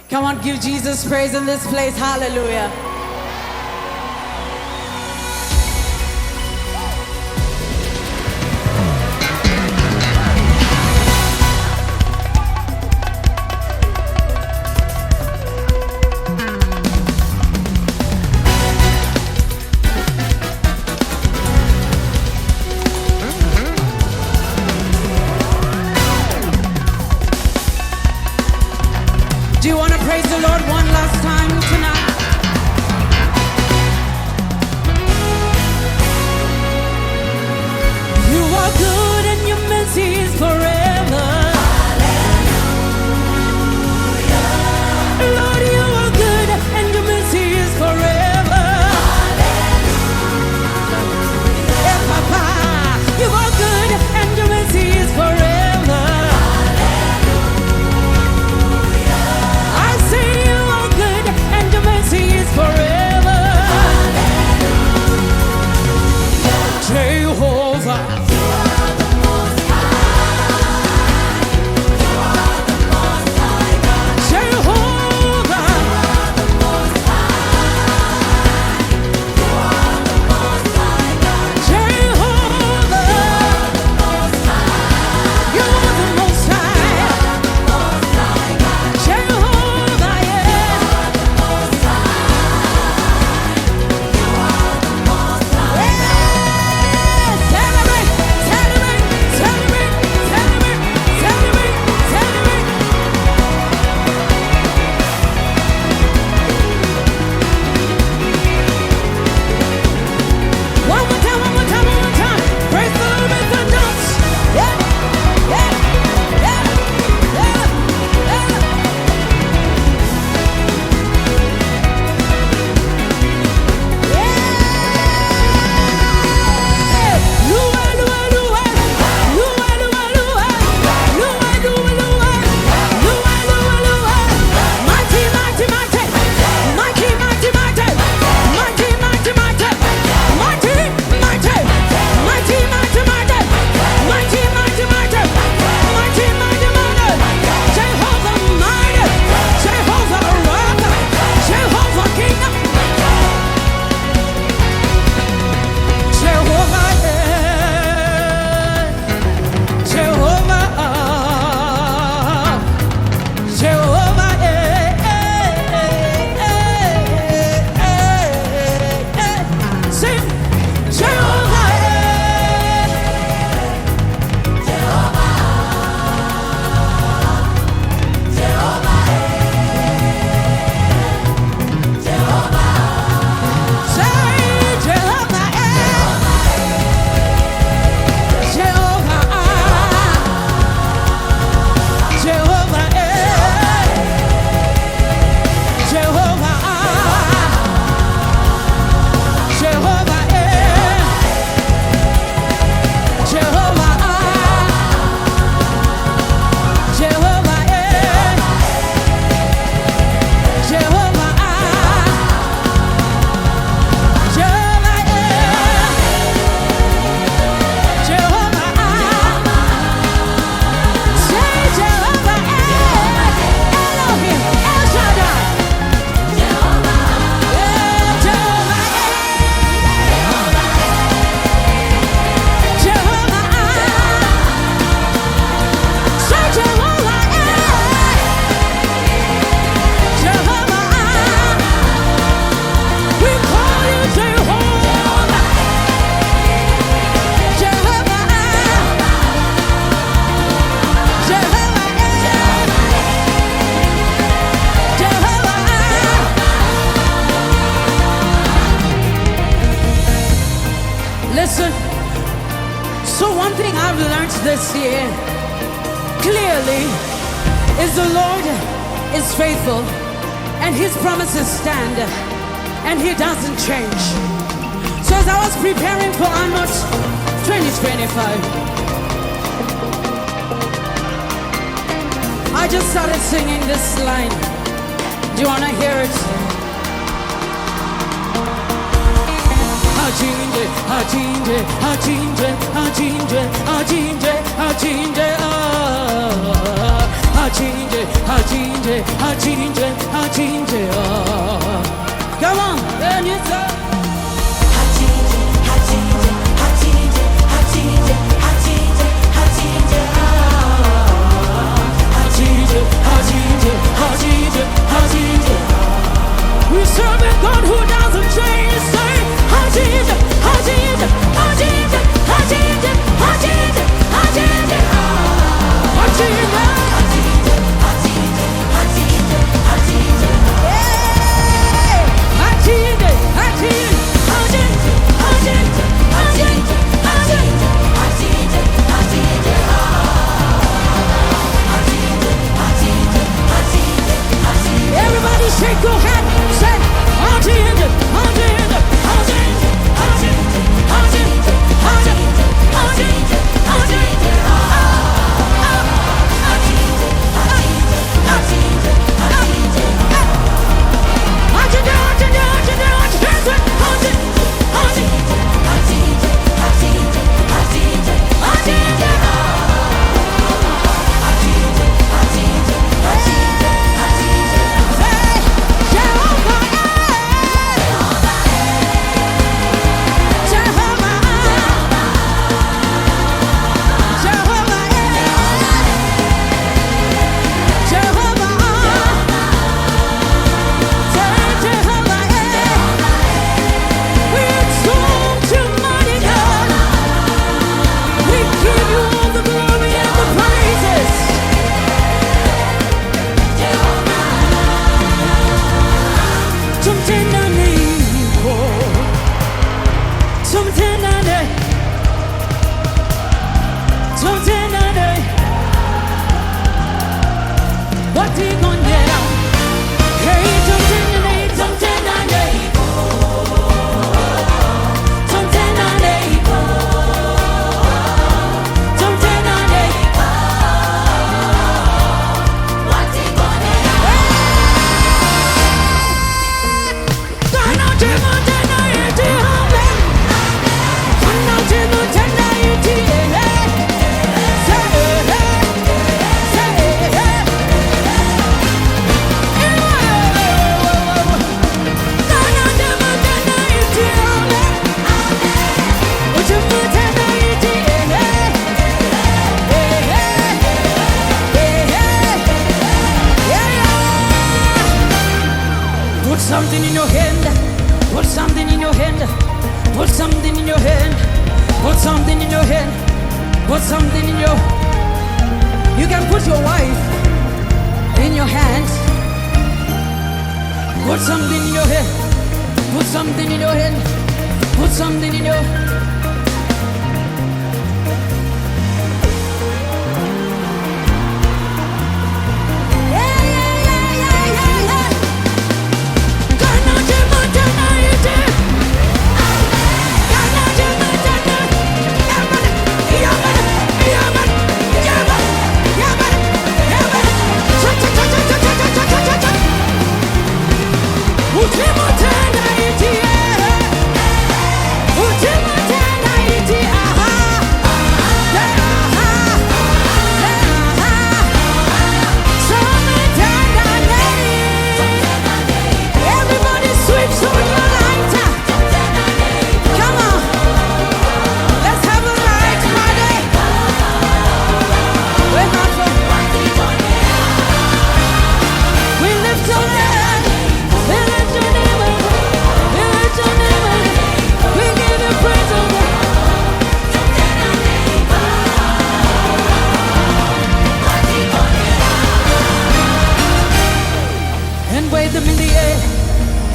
Come on, give Jesus praise in this place. Hallelujah. Do you want to praise the Lord one last time tonight? You are good and your mercy is forever. Hallelujah. Lord, you are good and your mercy is forever. Hallelujah. Yeah, Papa, you are good and your mercy is forever. Forever, Jehovah, you are the most high. You are the most high God. Jehovah, you are the most high. You are the most high God. Jehovah, you are the most high. You are the most high God. Jehovah, yeah. Listen, so one thing I've learned this year clearly is the Lord is faithful and His promises stand and He doesn't change. So as I was preparing for ANOT 2025, I just started singing this line. Do you want to hear it? Haachinje, Haachinje, Haachinje, Haachinje, Haachinje, Haachinje, Haachinje, Haachinje, Haachinje, Haachinje. Come on, and you say Haachinje, Haachinje, Haachinje, Haachinje, Haachinje, Haachinje. Haachinje, Haachinje, Haachinje, Haachinje. We serve a God who doesn't change. Say Haachinje, Haachinje, Haachinje, Haachinje, Haachinje, Haachinje. Haachinje. Everybody shake your hand, say Haachinje, Haachinje, Haachinje, Haachinje, Haachinje, Haachinje, Haachinje, Haachinje. Something in your hand, put something in your hand, put something in your hand, put something in your hand, put something in your. You can put your wife in your hands, put something in your hand, put something in your hand, put something in your.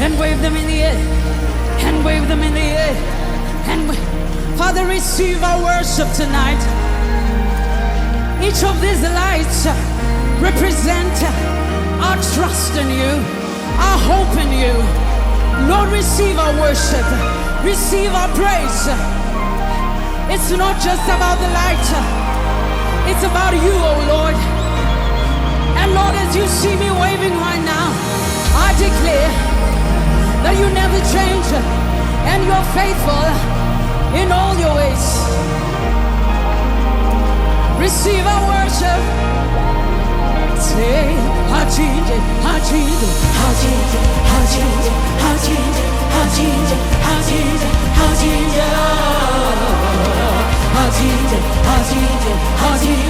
And wave them in the air, and wave them in the air, and Father, receive our worship tonight. Each of these lights represent our trust in you, our hope in you. Lord, receive our worship, receive our praise. It's not just about the light, it's about you, oh Lord. And Lord, as you see me waving right now, I declare that you never change and you're faithful in all your ways. Receive our worship, Say, Haachinje, Haachinje, Haachinje, Haachinje, Haachinje, Haachinje, Haachinje, Haachinje, Haachinje, Haachinje, Haachinje.